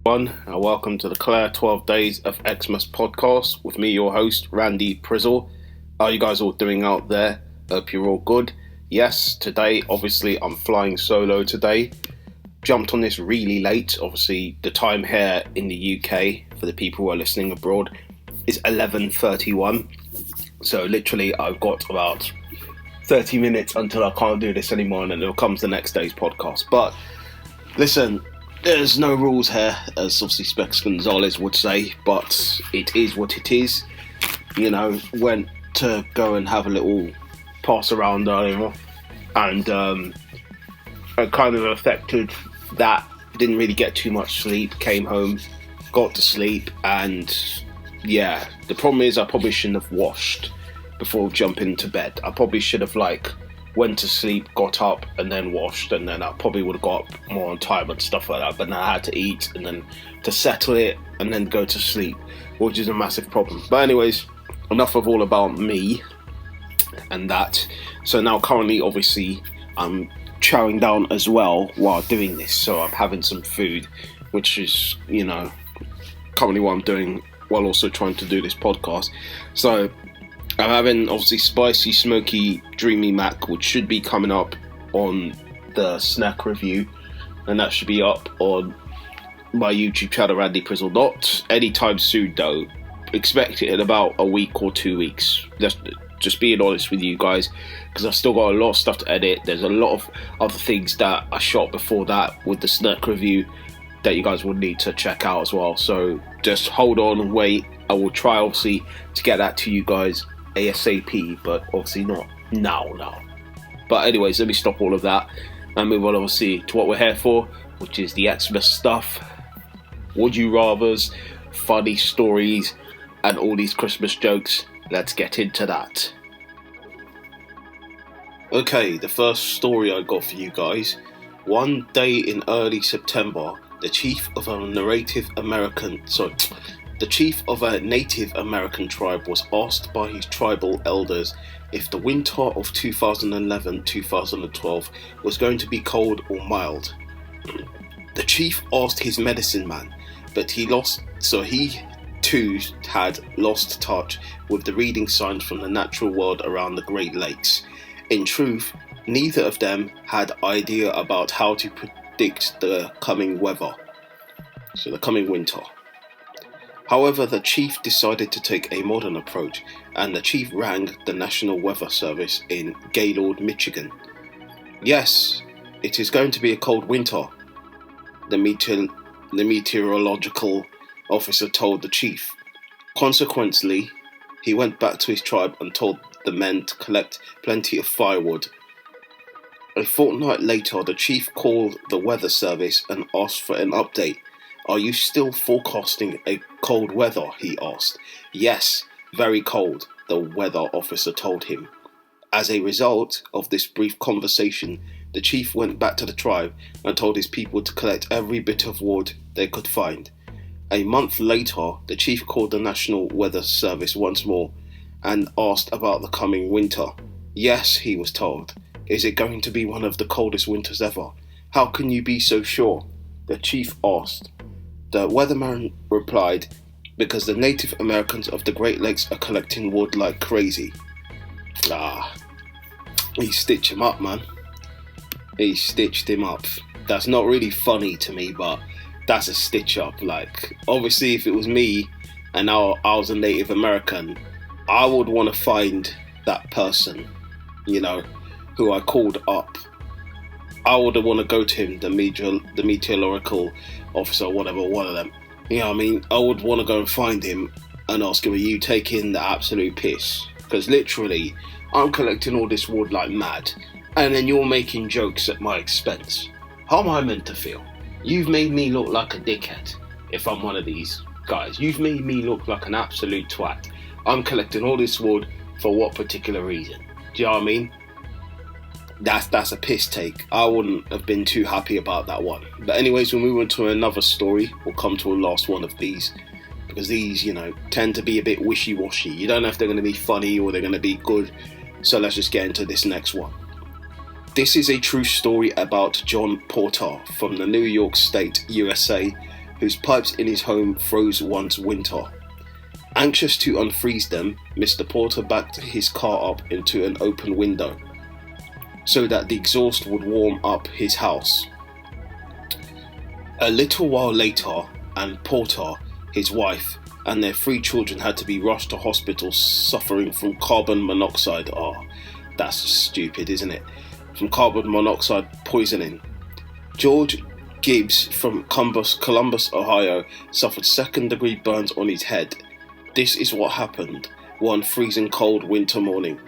And welcome to the Claire 12 Days of Xmas podcast with me, your host, Randy Prizzle. How are you guys all doing out there? Hope you're all good. Yes, today, obviously, I'm flying solo today. Jumped on this really late. Obviously, the time here in the UK, for the people who are listening abroad, is 11:31. So literally, I've got about 30 minutes until I can't do this anymore, and then it comes the next day's podcast. But listen, there's no rules here, as obviously Specs Gonzalez would say, but it is what it is. You know, went to go and have a little pass around earlier, and it kind of affected that. Didn't really get too much sleep, came home, got to sleep, and yeah, the problem is I probably shouldn't have washed before jumping into bed. I probably should have went to sleep, got up, and then washed, and then I probably would have got up more on time and stuff like that. But then I had to eat, and then to settle it, and then go to sleep, which is a massive problem. But anyways, enough of all about me and that. So now currently, obviously, I'm chowing down as well while doing this. So I'm having some food, which is, currently what I'm doing while also trying to do this podcast. So I'm having, obviously, spicy, smoky, dreamy mac, which should be coming up on the snack review, and that should be up on my YouTube channel, Randy Prizzle. Not anytime soon, though. Expect it in about a week or 2 weeks. Just being honest with you guys, because I've still got a lot of stuff to edit. There's a lot of other things that I shot before that with the snack review that you guys will need to check out as well. So just hold on and wait. I will try, obviously, to get that to you guys ASAP, but obviously not now. But anyways, let me stop all of that and move on, obviously, to what we're here for, which is the Xmas stuff, would you rathers, funny stories, and all these Christmas jokes. Let's get into that. Okay, the first story I got for you guys. One day in early September, the chief of a Native American tribe was asked by his tribal elders if the winter of 2011-2012 was going to be cold or mild. The chief asked his medicine man, but he too had lost touch with the reading signs from the natural world around the Great Lakes. In truth, neither of them had idea about how to predict the coming weather, so the coming winter. However, the chief decided to take a modern approach, and the chief rang the National Weather Service in Gaylord, Michigan. Yes, it is going to be a cold winter, the meteorological officer told the chief. Consequently, he went back to his tribe and told the men to collect plenty of firewood. A fortnight later, the chief called the weather service and asked for an update. Are you still forecasting a cold weather? He asked. Yes, very cold, the weather officer told him. As a result of this brief conversation, the chief went back to the tribe and told his people to collect every bit of wood they could find. A month later, the chief called the National Weather Service once more and asked about the coming winter. Yes, he was told. Is it going to be one of the coldest winters ever? How can you be so sure? The chief asked. The weatherman replied, because the Native Americans of the Great Lakes are collecting wood like crazy. He stitched him up, man. He stitched him up. That's not really funny to me, but that's a stitch up. Obviously, if it was me and I was a Native American, I would want to find that person, who I called up. I would want to go to him, the meteorological officer, whatever, one of them. I would want to go and find him and ask him, are you taking the absolute piss? Because literally, I'm collecting all this wood like mad, and then you're making jokes at my expense. How am I meant to feel? You've made me look like a dickhead, if I'm one of these guys. You've made me look like an absolute twat. I'm collecting all this wood for what particular reason? Do you know what I mean? That's a piss take. I wouldn't have been too happy about that one. But anyways, we'll move on to another story. We'll come to a last one of these, because these, tend to be a bit wishy-washy. You don't know if they're going to be funny or they're going to be good. So let's just get into this next one. This is a true story about John Porter from the New York State, USA, whose pipes in his home froze once winter. Anxious to unfreeze them, Mr. Porter backed his car up into an open window so that the exhaust would warm up his house. A little while later, and Porter, his wife, and their 3 children had to be rushed to hospital suffering from carbon monoxide. Oh, that's stupid, isn't it? From carbon monoxide poisoning. George Gibbs from Columbus, Ohio, suffered second-degree burns on his head. This is what happened one freezing cold winter morning.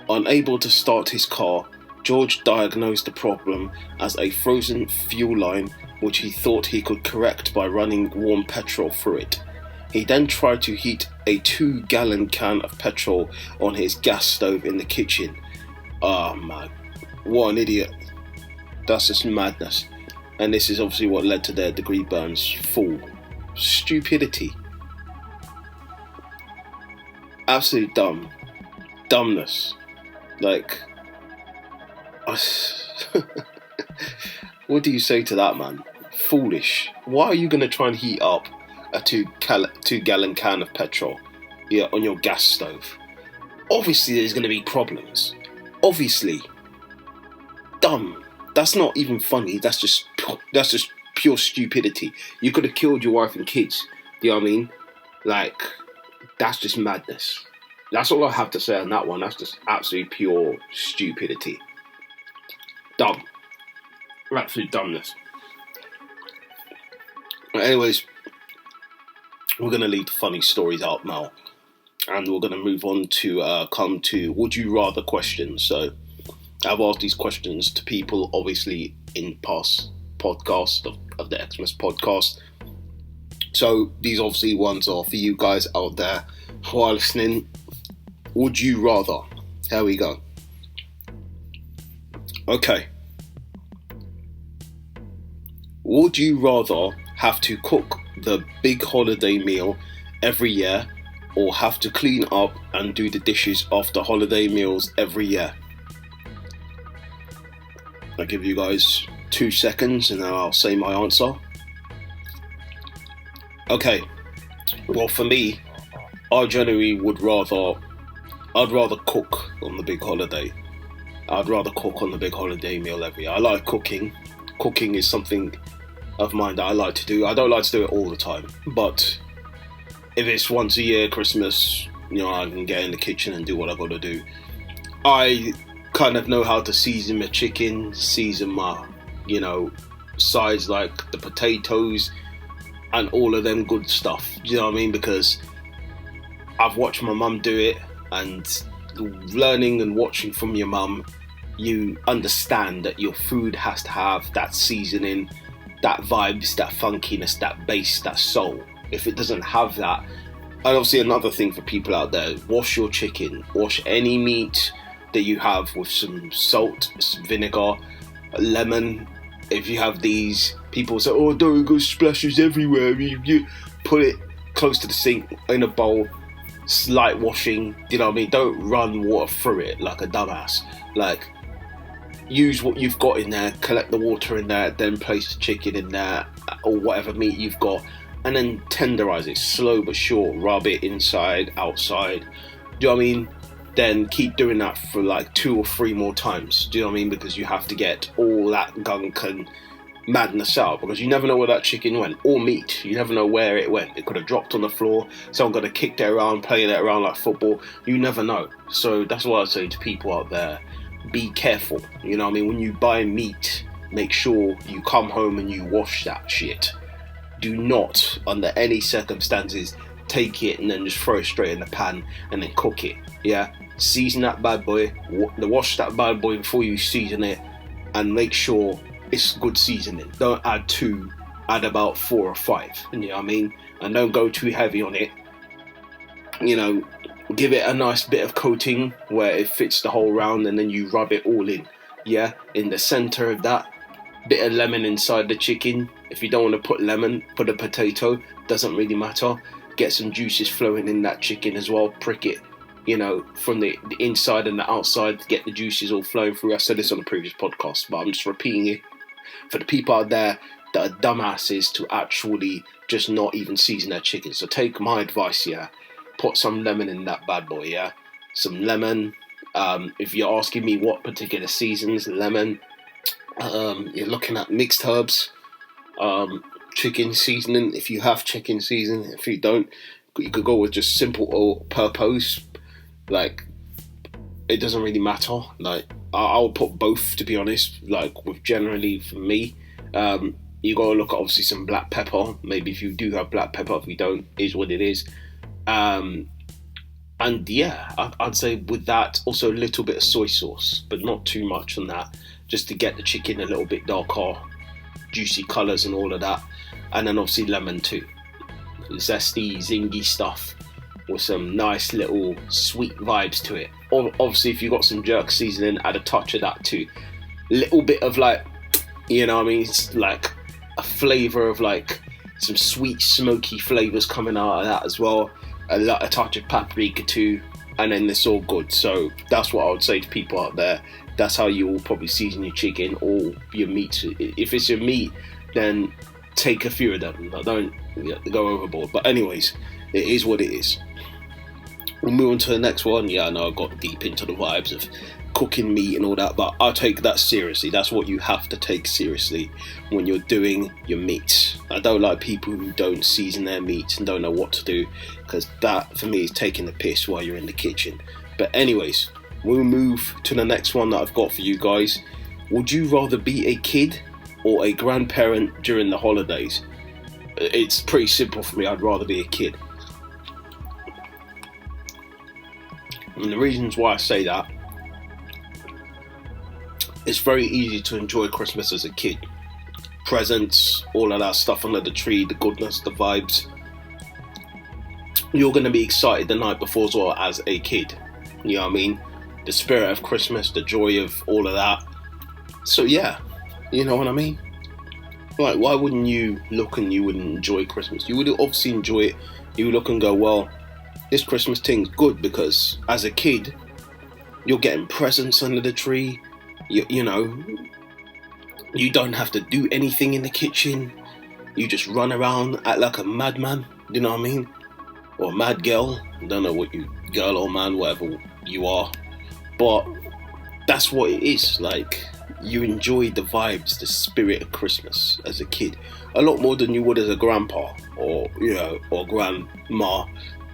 Unable to start his car, George diagnosed the problem as a frozen fuel line, which he thought he could correct by running warm petrol through it. He then tried to heat a 2-gallon can of petrol on his gas stove in the kitchen. Oh man, what an idiot. That's just madness. And this is obviously what led to their degree burns. Full stupidity. Absolute dumbness. Like, what do you say to that, man? Foolish. Why are you going to try and heat up a 2-gallon can of petrol on your gas stove? Obviously there's going to be problems. Obviously. Dumb. That's not even funny. That's just pure stupidity. You could have killed your wife and kids. Do you know what I mean? Like, that's just madness. That's all I have to say on that one. That's just absolutely pure stupidity. Dumb. Absolute dumbness. Anyways, we're going to leave the funny stories out now. And we're going to move on to come to Would You Rather questions. So I've asked these questions to people, obviously, in past podcasts of the Xmas podcast. So these obviously ones are for you guys out there who are listening. Would you rather? Here we go. Okay. Would you rather have to cook the big holiday meal every year or have to clean up and do the dishes after holiday meals every year? I'll give you guys 2 seconds and then I'll say my answer. Okay, well for me, I generally I'd rather cook on the big holiday. I'd rather cook on the big holiday meal every year. I like cooking. Cooking is something of mine that I like to do. I don't like to do it all the time, but if it's once a year, Christmas, I can get in the kitchen and do what I gotta do. I kind of know how to season my chicken, season my, sides like the potatoes and all of them good stuff. Do you know what I mean? Because I've watched my mum do it, and learning and watching from your mum, you understand that your food has to have that seasoning, that vibes, that funkiness, that bass, that soul. If it doesn't have that, and obviously another thing for people out there, wash your chicken, wash any meat that you have with some salt, some vinegar, lemon. If you have these, people say, oh, don't go splashes everywhere. You put it close to the sink in a bowl, slight washing, you know what I mean? Don't run water through it like a dumbass. Like, use what you've got in there, collect the water in there, then place the chicken in there, or whatever meat you've got, and then tenderize it, slow but sure, rub it inside, outside, do you know what I mean? Then keep doing that for like 2 or 3 more times, do you know what I mean? Because you have to get all that gunk and madness out, because you never know where that chicken went, or meat, you never know where it went. It could have dropped on the floor, someone could have kicked it around, playing it around like football, you never know. So that's what I say to people out there, be careful, you know what I mean? When you buy meat, make sure you come home and you wash that shit. Do not, under any circumstances, take it and then just throw it straight in the pan and then cook it, yeah? Season that bad boy, wash that bad boy before you season it, and make sure it's good seasoning. Don't add 2, add about 4 or 5, you know what I mean? And don't go too heavy on it. Give it a nice bit of coating where it fits the whole round, and then you rub it all in, yeah? In the center of that, bit of lemon inside the chicken. If you don't want to put lemon, put a potato, doesn't really matter. Get some juices flowing in that chicken as well, prick it, from the inside and the outside to get the juices all flowing through. I said this on a previous podcast, but I'm just repeating it. For the people out there that are dumbasses to actually just not even season their chicken. So take my advice, yeah. Put some lemon in that bad boy, yeah. Some lemon. If you're asking me what particular seasons, lemon. You're looking at mixed herbs, chicken seasoning. If you have chicken seasoning, if you don't, you could go with just simple all-purpose. Like, it doesn't really matter. Like, I'll put both, to be honest. Like, with generally for me, you gotta look at obviously some black pepper. Maybe if you do have black pepper, if you don't, is what it is. And yeah, I'd say with that, also a little bit of soy sauce, but not too much on that, just to get the chicken a little bit darker, juicy colours and all of that. And then obviously lemon too. Zesty, zingy stuff with some nice little sweet vibes to it. Or obviously if you've got some jerk seasoning, add a touch of that too. Little bit of like, you know what I mean, it's like a flavour of like some sweet smoky flavours coming out of that as well. A touch of paprika too, and then it's all good. So that's what I would say to people out there. That's how you will probably season your chicken or your meat. If it's your meat, then take a few of them. Don't go overboard. But anyways, it is what it is. We'll move on to the next one. Yeah, I know I got deep into the vibes of cooking meat and all that, but I take that seriously. That's what you have to take seriously when you're doing your meat. I don't like people who don't season their meat and don't know what to do, because that for me is taking the piss while you're in the kitchen. But anyways, we'll move to the next one that I've got for you guys. Would you rather be a kid or a grandparent during the holidays? It's pretty simple for me. I'd rather be a kid. And the reasons why I say that, it's very easy to enjoy Christmas as a kid. Presents, all of that stuff under the tree, the goodness, the vibes. You're going to be excited the night before as well as a kid. You know what I mean? The spirit of Christmas, the joy of all of that. So yeah, you know what I mean? Like, why wouldn't you look and you wouldn't enjoy Christmas? You would obviously enjoy it. You would look and go, well, this Christmas thing's good because as a kid, you're getting presents under the tree. You know, you don't have to do anything in the kitchen. You just run around, act like a madman, you know what I mean? Or a mad girl. I don't know what you, girl or man, whatever you are. But that's what it is. Like, you enjoy the vibes, the spirit of Christmas as a kid. A lot more than you would as a grandpa or, you know, or grandma,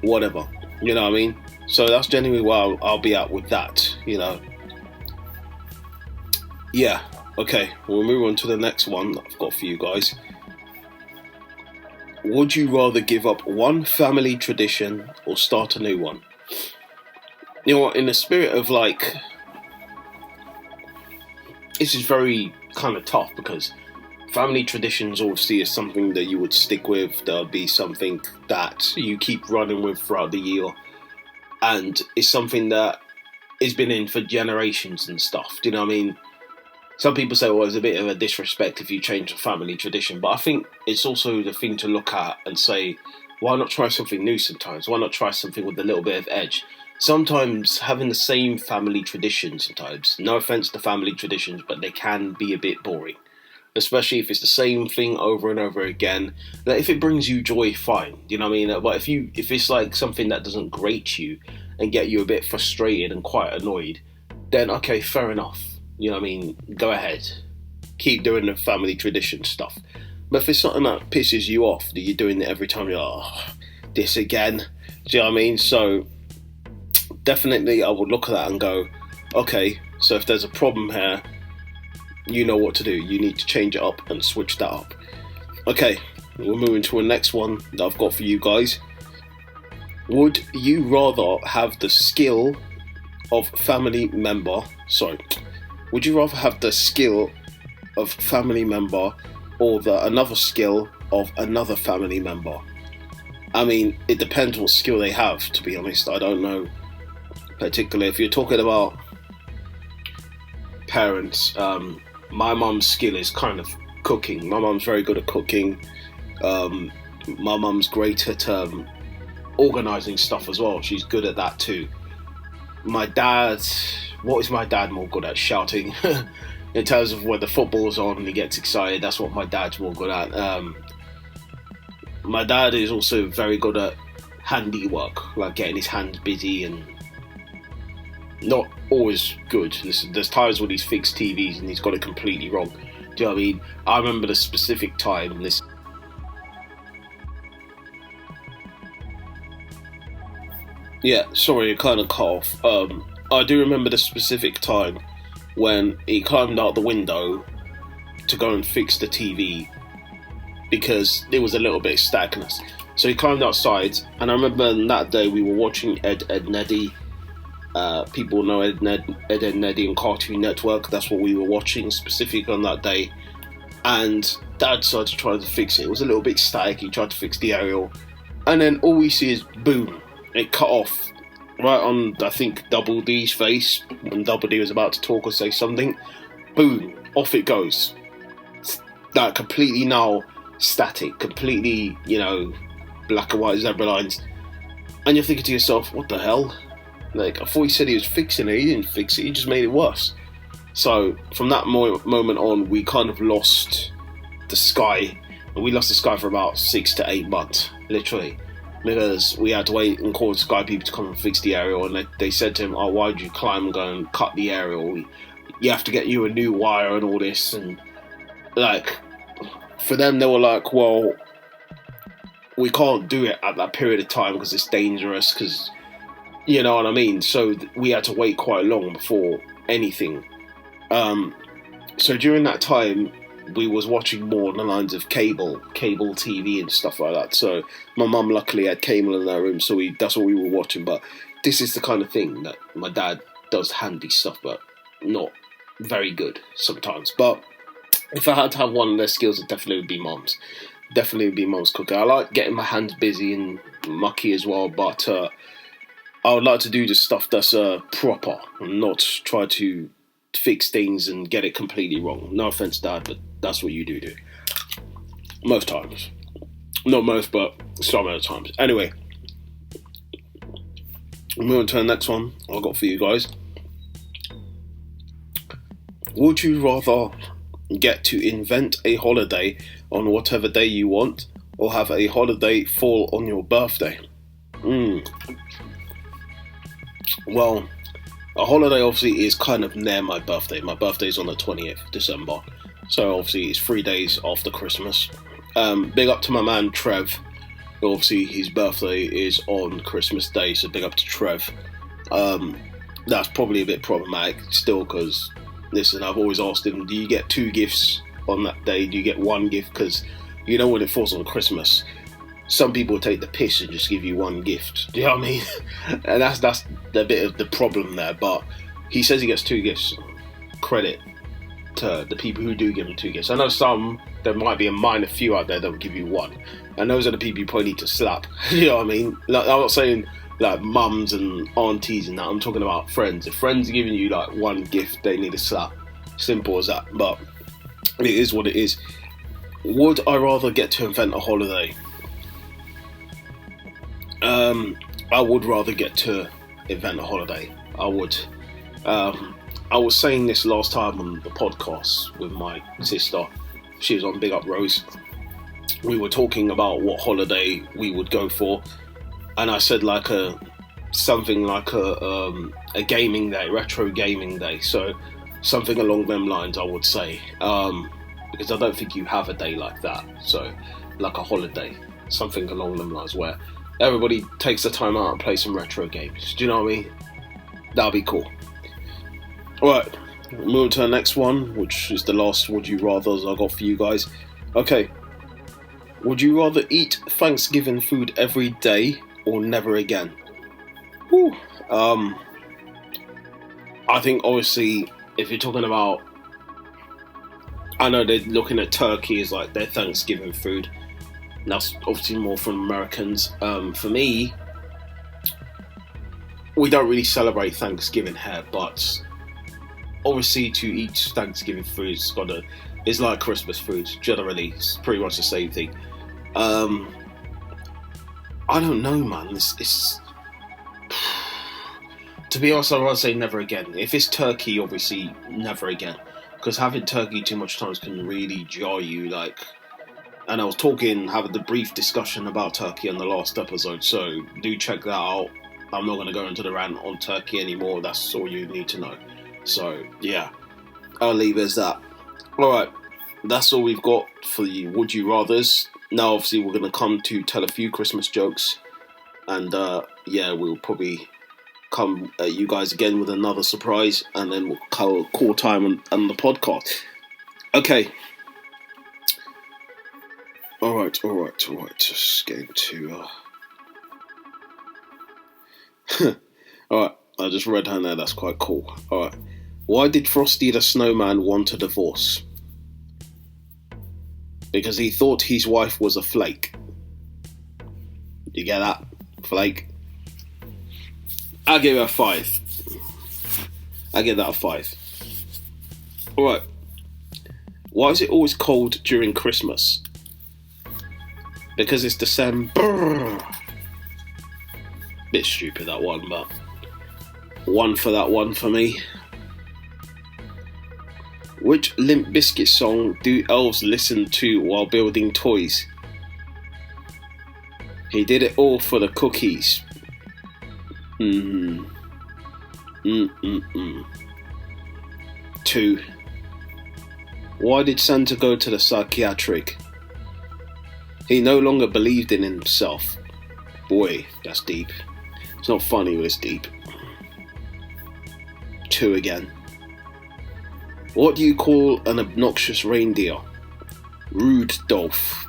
whatever. You know what I mean? So that's generally where I'll be at with that, you know. Yeah, okay, we'll move on to the next one that I've got for you guys. Would you rather give up one family tradition or start a new one? You know what, in the spirit of like, this is very kind of tough because family traditions obviously is something that you would stick with. There'll be something that you keep running with throughout the year. And it's something that has been in for generations and stuff. Do you know what I mean? Some people say, well, it's a bit of a disrespect if you change a family tradition. But I think it's also the thing to look at and say, why not try something new sometimes? Why not try something with a little bit of edge? Sometimes having the same family tradition sometimes, no offence to family traditions, but they can be a bit boring. Especially if it's the same thing over and over again. Like, if it brings you joy, fine. You know what I mean? But if it's like something that doesn't grate you and get you a bit frustrated and quite annoyed, then okay, fair enough. You know what I mean? Go ahead. Keep doing the family tradition stuff. But if it's something that pisses you off, that you're doing it every time, you're like, oh, this again. Do you know what I mean? So definitely I would look at that and go, okay, so if there's a problem here, you know what to do. You need to change it up and switch that up. Okay, we're moving to the next one that I've got for you guys. Would you rather have the skill of family member, would you rather have the skill of family member or another skill of another family member? I mean, it depends what skill they have, to be honest. I don't know particularly. If you're talking about parents, my mum's skill is kind of cooking. My mum's very good at cooking. My mum's great at organising stuff as well. She's good at that too. My dad, what is my dad more good at? Shouting. in terms of when the football's on and he gets excited. That's what my dad's more good at. My dad is also very good at handiwork, like getting his hands busy, and not always good. There's times when he's fixed TVs and he's got it completely wrong. Do you know what I mean? I remember the specific time. Yeah, sorry, I kind of cough. I do remember the specific time when he climbed out the window to go and fix the TV because it was a little bit stagnant. So he climbed outside, and I remember that day we were watching Ed, Neddy. People know Ed, Neddy and Cartoon Network. That's what we were watching specifically on that day. And Dad decided to try to fix it. It was a little bit static. He tried to fix the aerial, and then all we see is boom. It cut off right on, I think, Double D's face when Double D was about to talk or say something. Boom, off it goes. That completely now static, completely, black and white zebra lines. And you're thinking to yourself, what the hell? Like, I thought he said he was fixing it. He didn't fix it. He just made it worse. So from that moment on, we kind of lost the Sky. And we lost the Sky for about 6 to 8 months, literally. Because we had to wait and call the Sky people to come and fix the aerial, and they said to him, "Oh, why'd you climb and go and cut the aerial? You have to get you a new wire and all this." And like, for them, they were like, "Well, we can't do it at that period of time because it's dangerous." Because you know what I mean. So we had to wait quite long before anything. So during that time, we was watching more on the lines of cable TV and stuff like that. So my mum luckily had cable in her room, so that's what we were watching. But this is the kind of thing that my dad does, handy stuff, but not very good sometimes. But if I had to have one of their skills, it definitely would be mum's. Definitely would be mum's cooking. I like getting my hands busy and mucky as well, but I would like to do the stuff that's proper and not try to fix things and get it completely wrong. No offense, Dad, but that's what you do. Most times. Not most, but some of the times. Anyway, moving to the next one I've got for you guys. Would you rather get to invent a holiday on whatever day you want, or have a holiday fall on your birthday? Well, a holiday obviously is kind of near my birthday. My birthday's on the 20th of December. So obviously it's 3 days after Christmas. Big up to my man Trev. Obviously his birthday is on Christmas Day, so big up to Trev. That's probably a bit problematic still, because, listen, I've always asked him, do you get 2 gifts on that day? Do you get 1 gift? Because, when it falls on Christmas, some people take the piss and just give you 1 gift. Do you know what I mean? And that's a bit of the problem there. But he says he gets 2 gifts. Credit to the people who do give him 2 gifts. I know there might be a minor few out there that will give you 1. And those are the people you probably need to slap. You know what I mean? Like, I'm not saying like mums and aunties and that. I'm talking about friends. If friends are giving you like 1 gift, they need a slap. Simple as that. But it is what it is. Would I rather get to invent a holiday? I would rather get to invent a holiday. I would. I was saying this last time on the podcast with my sister. She was on Big Up Rose. We were talking about what holiday we would go for, and I said like something like a gaming day, retro gaming day. So something along them lines, I would say, because I don't think you have a day like that. So like a holiday, something along them lines where everybody takes the time out and play some retro games. Do you know what I mean? That'd be cool. Alright, moving to the next one, which is the last would you rathers I got for you guys. Okay. Would you rather eat Thanksgiving food every day or never again? Whew. I think obviously if you're talking about, I know they're looking at turkey as like their Thanksgiving food. That's obviously more from Americans. For me, we don't really celebrate Thanksgiving here, but obviously to eat Thanksgiving food it's like Christmas food. Generally, it's pretty much the same thing. I don't know, man. It's to be honest, I'd rather say never again. If it's turkey, obviously never again. because having turkey too much times can really jar you. Like, and I was having the brief discussion about turkey on the last episode, so do check that out. I'm not going to go into the rant on turkey anymore. That's all you need to know. So yeah, I'll leave it as that. All right, that's all we've got for the Would You Rathers. Now, obviously, we're going to come to tell a few Christmas jokes, and we'll probably come at you guys again with another surprise, and then we'll call time on the podcast. Okay. All right. Just getting to. All right. I just read her there. That's quite cool. All right. Why did Frosty the Snowman want a divorce? Because he thought his wife was a flake. You get that? Flake. I'll give it a 5. I give that a 5. Alright. Why is it always cold during Christmas? Because it's December. Bit stupid, that one, but 1 for that one for me. Which Limp Bizkit song do elves listen to while building toys? He did it all for the cookies. 2. Why did Santa go to the psychiatric? He no longer believed in himself. Boy, that's deep. It's not funny, but it's deep. 2 again. What do you call an obnoxious reindeer? Rudolph.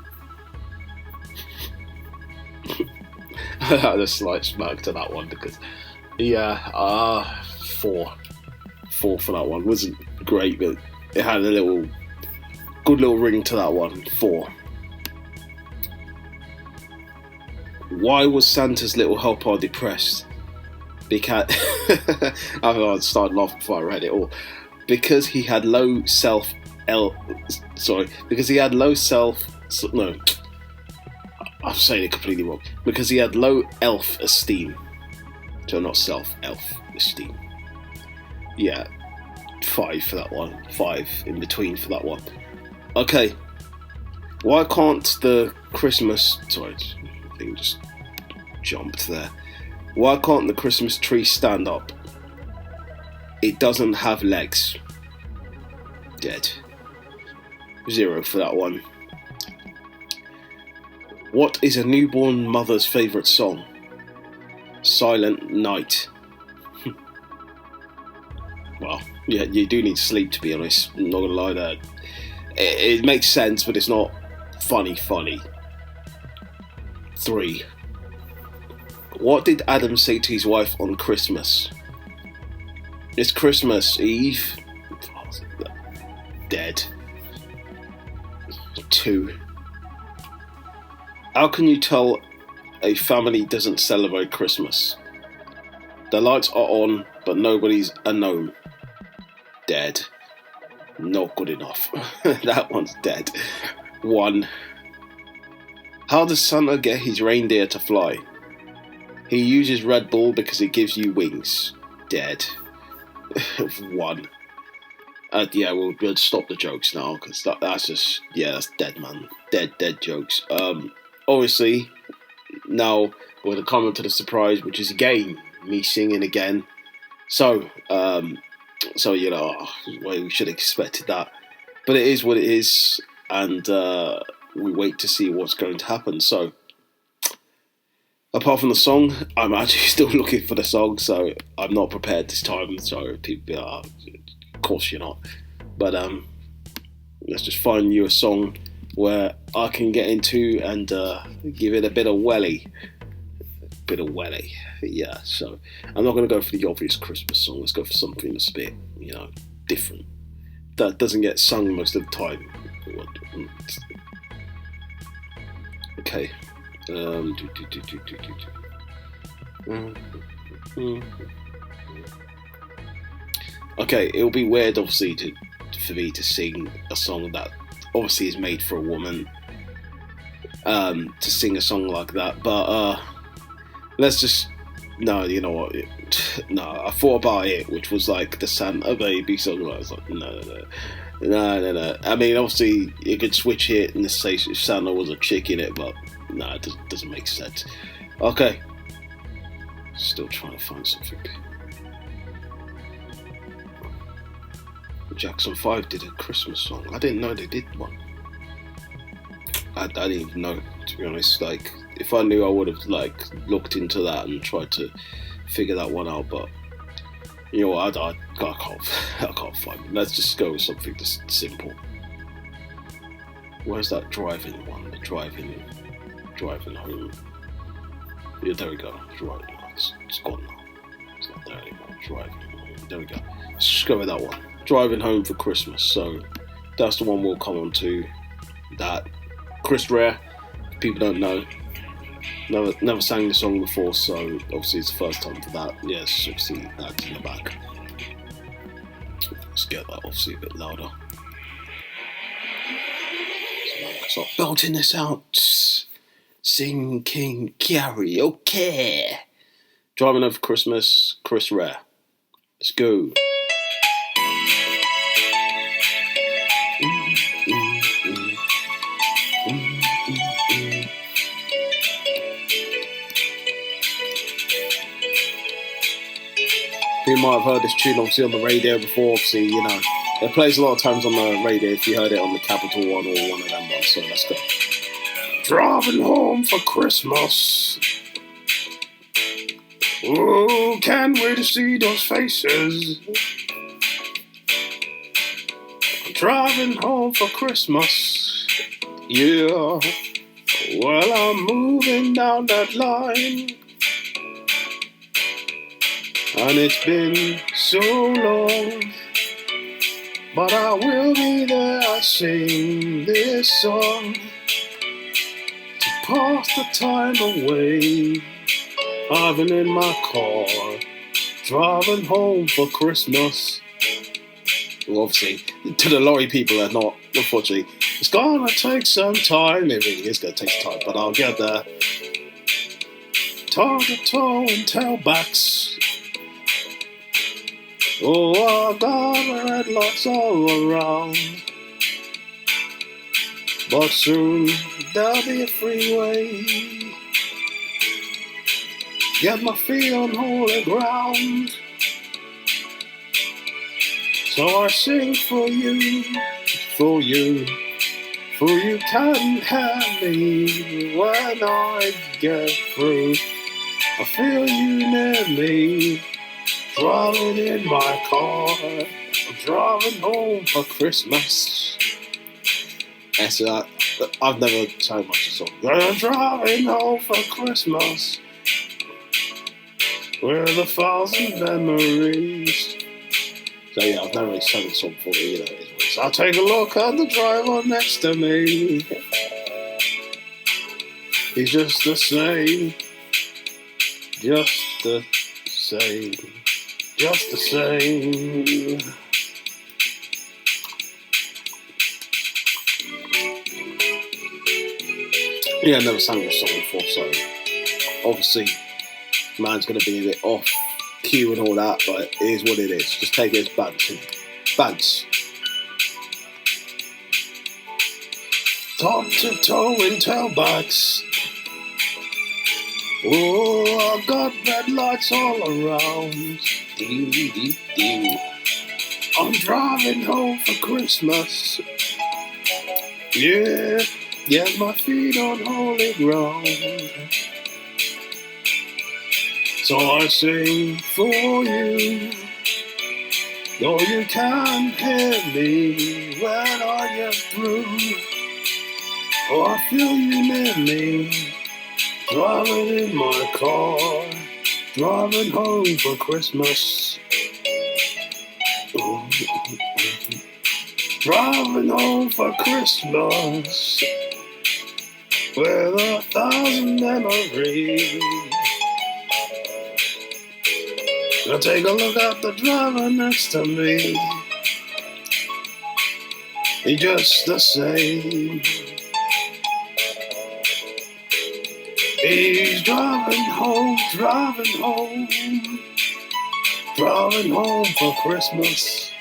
I had a slight smirk to that one because, 4. 4 for that one. Wasn't great, but it had a good little ring to that one. 4. Why was Santa's little helper depressed? Because I started laughing before I read it all. Because he had low self. Because he had low self. No. I'm saying it completely wrong. Because he had low elf esteem. So not self, elf esteem. Yeah. 5 for that one. 5 in between for that one. Okay. Why can't the Christmas... Sorry, I think just jumped there. Why can't the Christmas tree stand up? It doesn't have legs. Dead. 0 for that one. What is a newborn mother's favourite song? Silent Night. Well, yeah, you do need sleep, to be honest. I'm not gonna lie there. It makes sense, but it's not funny. 3. What did Adam say to his wife on Christmas? It's Christmas Eve. Dead. 2. How can you tell a family doesn't celebrate Christmas? The lights are on, but nobody's a gnome. Dead. Not good enough. That one's dead. 1. How does Santa get his reindeer to fly? He uses Red Bull because it gives you wings. Dead. 1. We'll stop the jokes now because that's just that's dead, man. Dead jokes. Obviously, now we're gonna come on to the surprise, which is again me singing again. So we should have expected that, but it is what it is, and we wait to see what's going to happen. So, apart from the song, I'm actually still looking for the song, so I'm not prepared this time. So people, of course you're not, but let's just find you a song where I can get into and give it a bit of welly. Yeah, so I'm not going to go for the obvious Christmas song. Let's go for something that's a bit, different. That doesn't get sung most of the time. Okay. Okay, it'll be weird, obviously, for me to sing a song that obviously is made for a woman. To sing a song like that, but let's just. No, you know what? No, I thought about it, which was like the Santa Baby song. I was like, no. No. I mean, obviously, you could switch it and say Santa was a chick in it, but no, it doesn't make sense. Okay. Still trying to find something. Jackson 5 did a Christmas song. I didn't know they did one. I didn't even know, to be honest. Like, if I knew, I would have looked into that and tried to figure that one out. But you know what? I can't find it. Let's just go with something just simple. Where's that driving one? The driving home. Yeah, there we go. Driving. It's gone now. It's not there anymore. Driving home. There we go. Let's just go with that one. Driving home for Christmas. So that's the one we'll come on to. That Chris Rea. People don't know. Never sang the song before, so obviously it's the first time for that. Yes, obviously that's in the back. Let's get that obviously a bit louder. So I'm belting this out. Singing karaoke. Driving over Christmas, Chris Rea. Let's go. You might have heard this tune obviously on the radio before. Obviously, you know, it plays a lot of times on the radio if you heard it on the Capital One or one of them ones. So let's go. Driving home for Christmas. Oh, can't wait to see those faces. Driving home for Christmas. Yeah. Well, I'm moving down that line. And it's been so long, but I will be there. I sing this song to pass the time away. I've been in my car, driving home for Christmas. Well, obviously, to the lorry people are not, unfortunately. It's gonna take some time. It really is gonna take some time, but I'll get there. Toe to toe and tailbacks. Oh, I got red lights all around. But soon there'll be a freeway. Get my feet on holy ground. So I sing for you, for you. For you can have me when I get through. I feel you near me. Driving in my car, I'm driving home for Christmas. That's I've never sang much of the song. I'm driving home for Christmas with 1,000 memories. So yeah, I've never really sung the song before either. So I'll take a look at the driver next to me. He's just the same, just the same. Just the same. Yeah, I never sang this song before, so obviously man's gonna be a bit off cue and all that, but it is what it is. Just take it as bands. Top to toe in tailbacks. Oh, I've got red lights all around. I'm driving home for Christmas. Yeah, get my feet on holy ground. So I sing for you, though you can't hear me when I get through. Oh, I feel you near me. Driving in my car, driving home for Christmas. Driving home for Christmas with 1,000 memories. Now take a look at the driver next to me. He's just the same. He's driving home for Christmas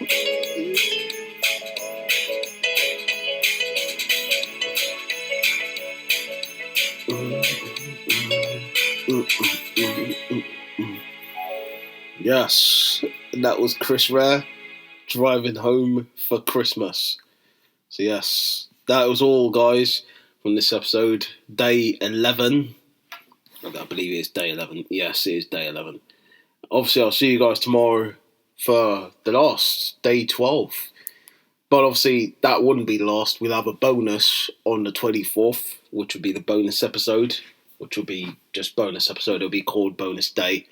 Yes, and that was Chris Rare driving home for Christmas. So yes, that was all, guys, from this episode, day 11. I believe it's day 11. Yes, it is day 11. Obviously, I'll see you guys tomorrow for the last, day 12. But obviously, that wouldn't be the last. We'll have a bonus on the 24th, which would be the bonus episode, which will be just bonus episode. It'll be called Bonus Day.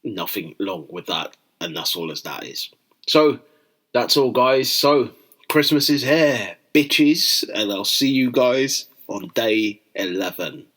Nothing long with that, and that's all as that is. So, that's all, guys. So, Christmas is here, bitches, and I'll see you guys on day 11.